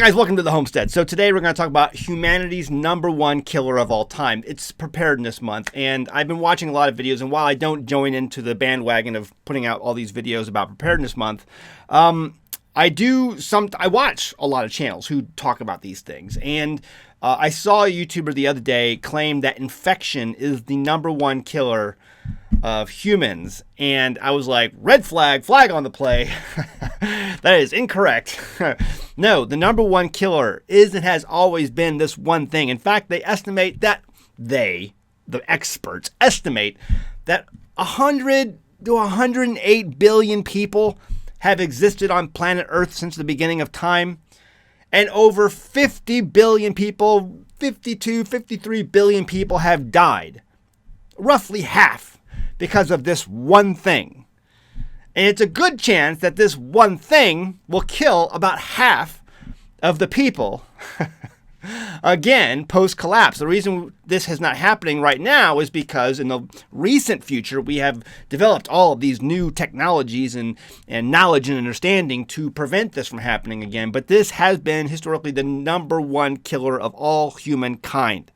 guys, welcome to the Homestead. So today we're going to talk about humanity's #1 killer of all time. It's Preparedness Month, and I've been watching a lot of videos, and while I don't join into the bandwagon of putting out all these videos about Preparedness Month, I watch a lot of channels who talk about these things, and I saw a YouTuber the other day claim that infection is the #1 killer of humans, and I was like, red flag, flag on the play. That is incorrect. No, the #1 killer is and has always been this one thing. In fact, they estimate that the experts estimate that 100 to 108 billion people have existed on planet Earth since the beginning of time, and over 50 billion people, 52, 53 billion people have died, roughly half, because of this one thing. And it's a good chance that this one thing will kill about half of the people again post-collapse. The reason this is not happening right now is because in the recent future we have developed all of these new technologies and knowledge and understanding to prevent this from happening again. But this has been historically the #1 killer of all humankind.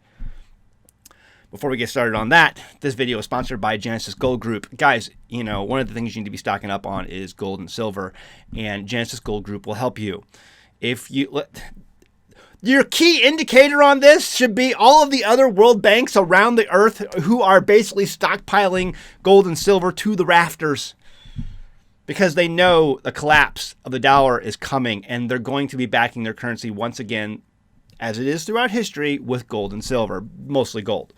Before we get started on that, this video is sponsored by Genesis Gold Group. Guys, one of the things you need to be stocking up on is gold and silver, and Genesis Gold Group will help you. Your key indicator on this should be all of the other world banks around the earth who are basically stockpiling gold and silver to the rafters because they know the collapse of the dollar is coming, and they're going to be backing their currency once again, as it is throughout history, with gold and silver, mostly gold.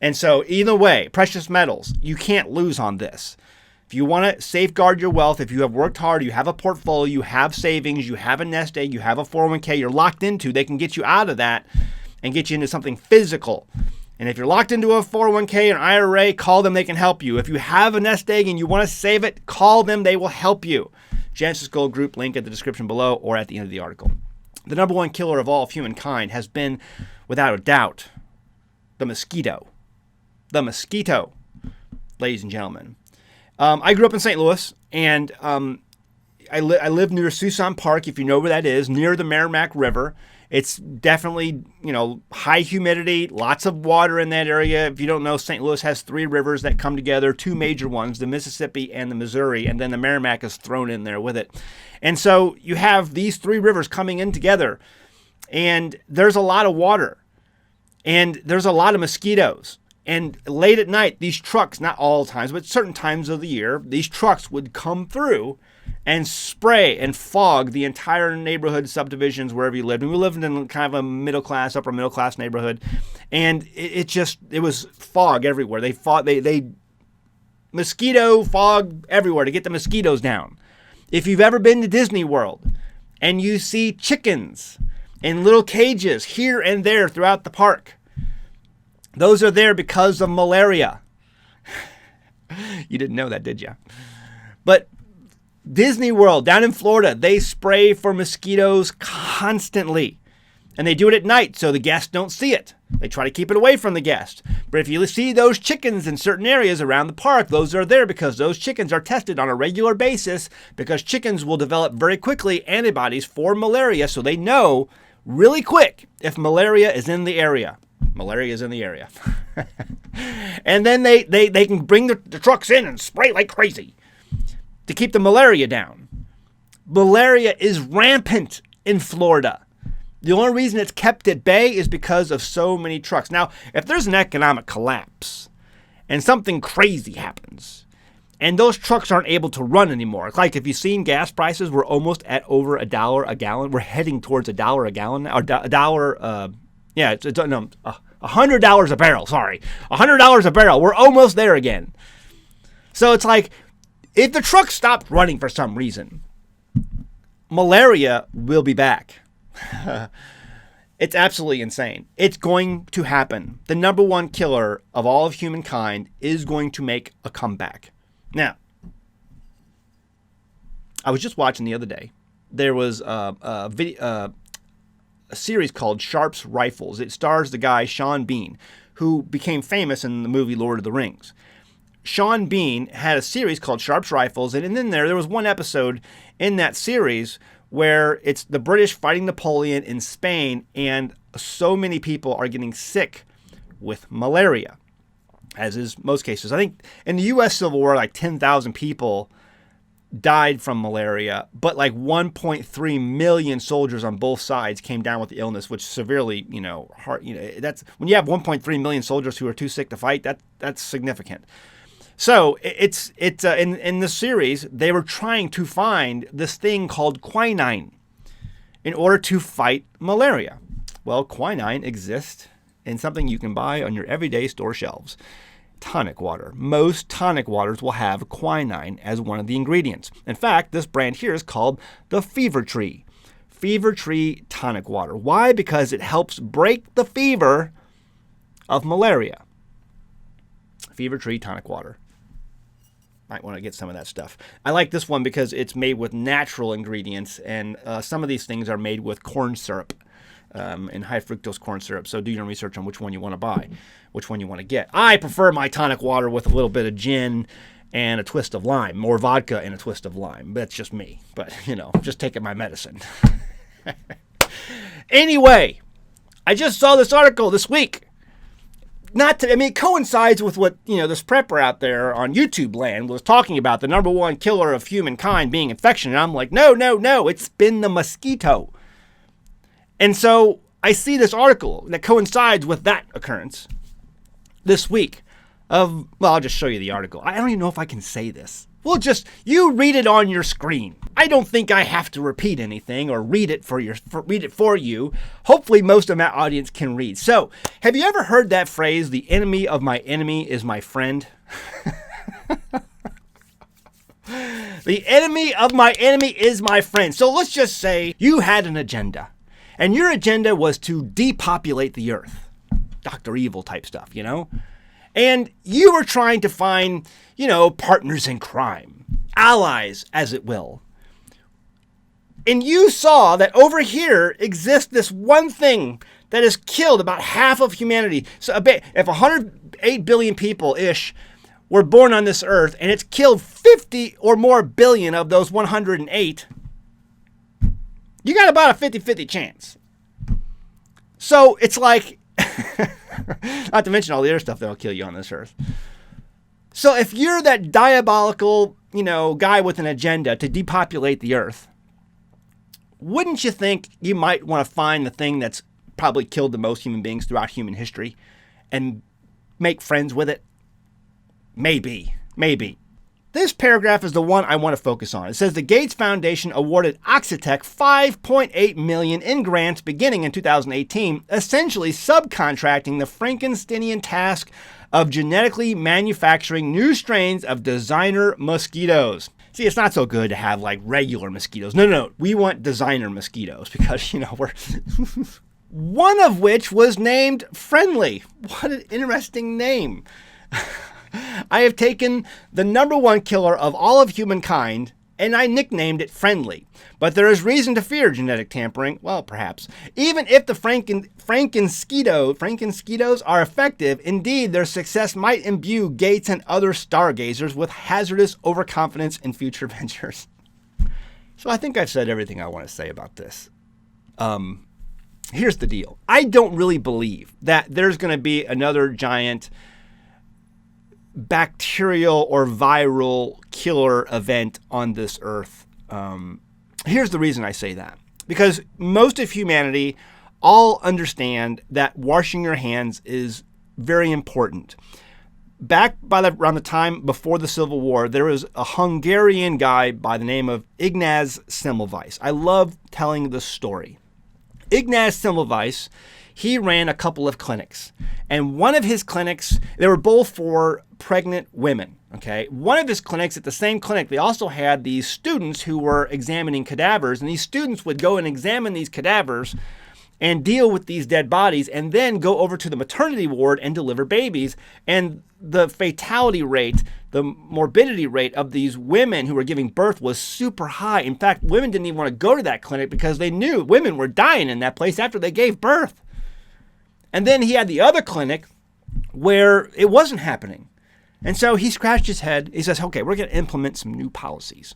And so either way, precious metals, you can't lose on this. If you want to safeguard your wealth, if you have worked hard, you have a portfolio, you have savings, you have a nest egg, you have a 401k you're locked into, they can get you out of that and get you into something physical. And if you're locked into a 401k or IRA, call them, they can help you. If you have a nest egg and you want to save it, call them, they will help you. Genesis Gold Group, link at the description below or at the end of the article. The #1 killer of all of humankind has been, without a doubt, the mosquito. The mosquito, ladies and gentlemen. I grew up in St. Louis, and I live near Suisun Park, if you know where that is, near the Merrimack River. It's definitely, high humidity, lots of water in that area. If you don't know, St. Louis has 3 rivers that come together, 2 major ones, the Mississippi and the Missouri, and then the Merrimack is thrown in there with it. And so you have these 3 rivers coming in together, and there's a lot of water, and there's a lot of mosquitoes. And late at night, these trucks, not all times, but certain times of the year, these trucks would come through and spray and fog the entire neighborhood subdivisions wherever you lived. And we lived in kind of a middle-class, upper middle-class neighborhood. And it was fog everywhere. They mosquito fog everywhere to get the mosquitoes down. If you've ever been to Disney World and you see chickens in little cages here and there throughout the park, those are there because of malaria. You didn't know that, did you? But Disney World down in Florida, they spray for mosquitoes constantly. And they do it at night so the guests don't see it. They try to keep it away from the guests. But if you see those chickens in certain areas around the park, those are there because those chickens are tested on a regular basis, because chickens will develop very quickly antibodies for malaria, so they know really quick if malaria is in the area. Malaria is in the area. And then they can bring the trucks in and spray like crazy to keep the malaria down. Malaria is rampant in Florida. The only reason it's kept at bay is because of so many trucks. Now, if there's an economic collapse and something crazy happens and those trucks aren't able to run anymore, like if you've seen gas prices, we're almost at over $1 a gallon. We're heading towards $1 a gallon now, or $1. Yeah, it's $100 a barrel. Sorry, $100 a barrel. We're almost there again. So it's like, if the truck stopped running for some reason, malaria will be back. It's absolutely insane. It's going to happen. The #1 killer of all of humankind is going to make a comeback. Now, I was just watching the other day. There was a series called Sharp's Rifles. It stars the guy Sean Bean, who became famous in the movie Lord of the Rings. Sean Bean had a series called Sharp's Rifles, and in there was one episode in that series where it's the British fighting Napoleon in Spain, and so many people are getting sick with malaria, as is most cases. I think in the U.S. Civil War, like 10,000 people died from malaria, but like 1.3 million soldiers on both sides came down with the illness, which severely, that's when you have 1.3 million soldiers who are too sick to fight. That's significant. So it's in the series, they were trying to find this thing called quinine in order to fight malaria. Well, quinine exists in something you can buy on your everyday store shelves. Tonic water. Most tonic waters will have quinine as one of the ingredients. In fact, this brand here is called the Fever Tree. Fever Tree tonic water. Why? Because it helps break the fever of malaria. Fever Tree tonic water. Might want to get some of that stuff. I like this one because it's made with natural ingredients, and some of these things are made with corn syrup. And high fructose corn syrup. So do your research on which one you want to buy, which one you want to get. I prefer my tonic water with a little bit of gin and a twist of lime, more vodka and a twist of lime. That's just me. But, just taking my medicine. Anyway, I just saw this article this week. It coincides with what, this prepper out there on YouTube land was talking about, the number one killer of humankind being infection. And I'm like, no, it's been the mosquito. And so I see this article that coincides with that occurrence this week I'll just show you the article. I don't even know if I can say this. You read it on your screen. I don't think I have to repeat anything or read it for you. Hopefully most of my audience can read. So, have you ever heard that phrase, the enemy of my enemy is my friend? The enemy of my enemy is my friend. So let's just say you had an agenda. And your agenda was to depopulate the earth. Dr. Evil type stuff, And you were trying to find, partners in crime, allies, as it will. And you saw that over here exists this one thing that has killed about half of humanity. So if 108 billion people-ish were born on this earth, and it's killed 50 or more billion of those 108, you got about a 50-50 chance. So it's like, not to mention all the other stuff that'll kill you on this earth. So if you're that diabolical, guy with an agenda to depopulate the earth, wouldn't you think you might want to find the thing that's probably killed the most human beings throughout human history and make friends with it? Maybe. This paragraph is the one I want to focus on. It says the Gates Foundation awarded Oxitec $5.8 million in grants beginning in 2018, essentially subcontracting the Frankensteinian task of genetically manufacturing new strains of designer mosquitoes. See, it's not so good to have like regular mosquitoes. No. We want designer mosquitoes because, we're... One of which was named Friendly. What an interesting name. I have taken the number one killer of all of humankind and I nicknamed it Friendly. But there is reason to fear genetic tampering. Well, perhaps. Even if the Frankenskeetos are effective, indeed, their success might imbue Gates and other stargazers with hazardous overconfidence in future ventures. So I think I've said everything I want to say about this. Here's the deal. I don't really believe that there's going to be another giant bacterial or viral killer event on this earth. Here's the reason I say that. Because most of humanity all understand that washing your hands is very important. Back around the time before the Civil War, there was a Hungarian guy by the name of Ignatz Semmelweis. I love telling this story. Ignatz Semmelweis, he ran a couple of clinics. And one of his clinics, they were both for pregnant women, okay? One of his clinics, at the same clinic, they also had these students who were examining cadavers. And these students would go and examine these cadavers and deal with these dead bodies and then go over to the maternity ward and deliver babies. And the fatality rate, the morbidity rate of these women who were giving birth was super high. In fact, women didn't even want to go to that clinic because they knew women were dying in that place after they gave birth. And then he had the other clinic where it wasn't happening. And so he scratched his head. He says, okay, we're going to implement some new policies.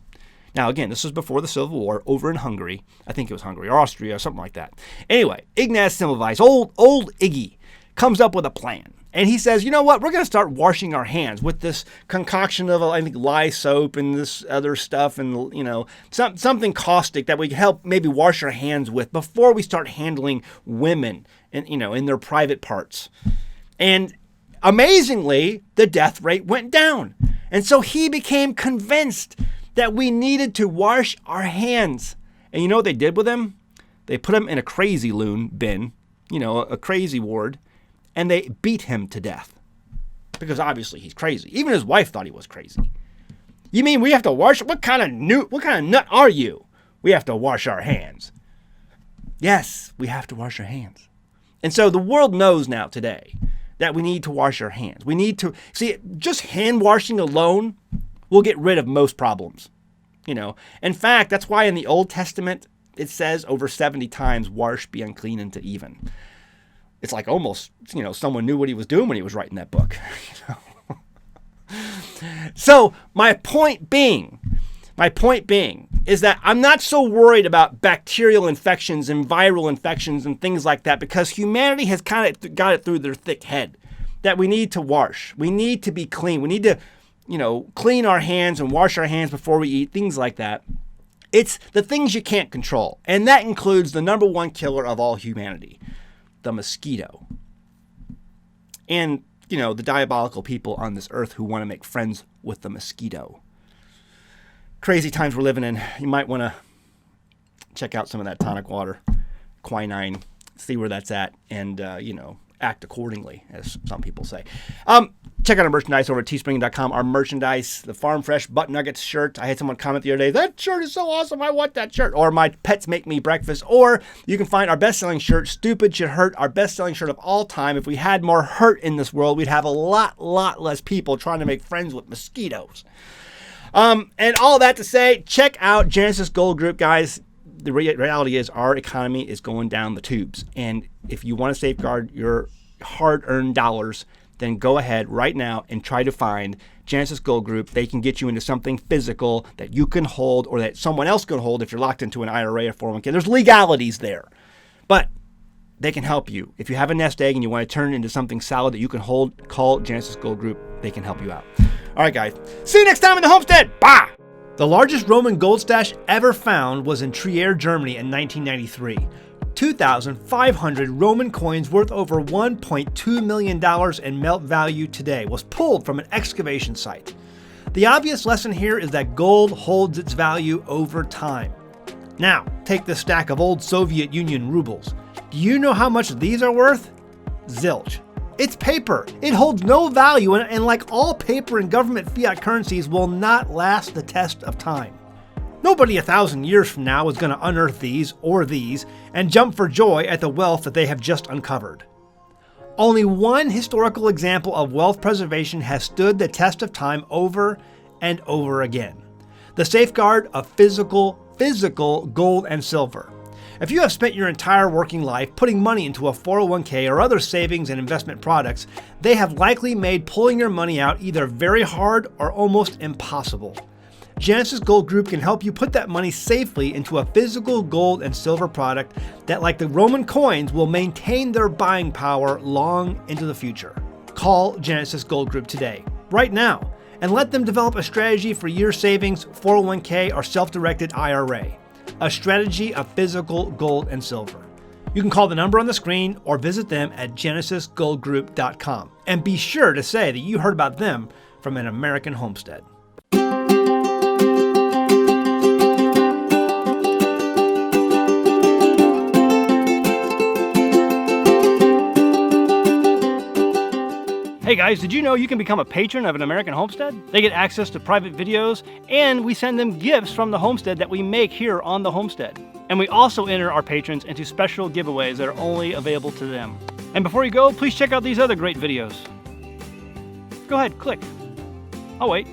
Now, again, this was before the Civil War over in Hungary. I think it was Hungary or Austria or something like that. Anyway, Ignatz Semmelweis, old Iggy, comes up with a plan. And he says, you know what, we're going to start washing our hands with this concoction of, I think, lye soap and this other stuff and, something caustic that we can help maybe wash our hands with before we start handling women and, in their private parts. And amazingly, the death rate went down. And so he became convinced that we needed to wash our hands. And you know what they did with him? They put him in a crazy loon bin, a crazy ward. And they beat him to death because obviously he's crazy. Even his wife thought he was crazy. You mean we have to wash? What kind of nut are you? We have to wash our hands. Yes, we have to wash our hands. And so the world knows now today that we need to wash our hands. We need to see, just hand washing alone will get rid of most problems. In fact, that's why in the Old Testament it says over 70 times, wash, be unclean unto even. It's like almost, someone knew what he was doing when he was writing that book. So my point being is that I'm not so worried about bacterial infections and viral infections and things like that because humanity has kind of got it through their thick head that we need to wash. We need to be clean. We need to, clean our hands and wash our hands before we eat, things like that. It's the things you can't control. And that includes the number one killer of all humanity, the mosquito. And, the diabolical people on this earth who want to make friends with the mosquito. Crazy times we're living in. You might want to check out some of that tonic water, quinine, see where that's at, and, act accordingly, as some people say. Check out our merchandise over at teespring.com. Our merchandise, the Farm Fresh Butt Nuggets shirt. I had someone comment the other day, that shirt is so awesome, I want that shirt. Or my pets make me breakfast. Or you can find our best-selling shirt, Stupid Should Hurt, our best-selling shirt of all time. If we had more hurt in this world, we'd have a lot less people trying to make friends with mosquitoes. And all that to say, check out Genesis Gold Group, guys. The reality is our economy is going down the tubes. And if you want to safeguard your hard-earned dollars, then go ahead right now and try to find Genesis Gold Group. They can get you into something physical that you can hold or that someone else can hold if you're locked into an IRA or 401k. There's legalities there. But they can help you. If you have a nest egg and you want to turn it into something solid that you can hold, call Genesis Gold Group. They can help you out. All right, guys. See you next time in the Homestead. Bye! The largest Roman gold stash ever found was in Trier, Germany in 1993. 2,500 Roman coins worth over $1.2 million in melt value today was pulled from an excavation site. The obvious lesson here is that gold holds its value over time. Now, take this stack of old Soviet Union rubles. Do you know how much these are worth? Zilch. It's paper. It holds no value, and like all paper and government fiat currencies, will not last the test of time. Nobody 1,000 years from now is going to unearth these or these and jump for joy at the wealth that they have just uncovered. Only one historical example of wealth preservation has stood the test of time over and over again: the safeguard of physical gold and silver. If you have spent your entire working life putting money into a 401k or other savings and investment products, they have likely made pulling your money out either very hard or almost impossible. Genesis Gold Group can help you put that money safely into a physical gold and silver product that, like the Roman coins, will maintain their buying power long into the future. Call Genesis Gold Group today, right now, and let them develop a strategy for your savings, 401k, or self-directed IRA. A strategy of physical gold and silver. You can call the number on the screen or visit them at genesisgoldgroup.com. And be sure to say that you heard about them from an American Homestead. Hey guys, did you know you can become a patron of an American Homestead? They get access to private videos, and we send them gifts from the Homestead that we make here on the Homestead. And we also enter our patrons into special giveaways that are only available to them. And before you go, please check out these other great videos. Go ahead, click. I'll wait.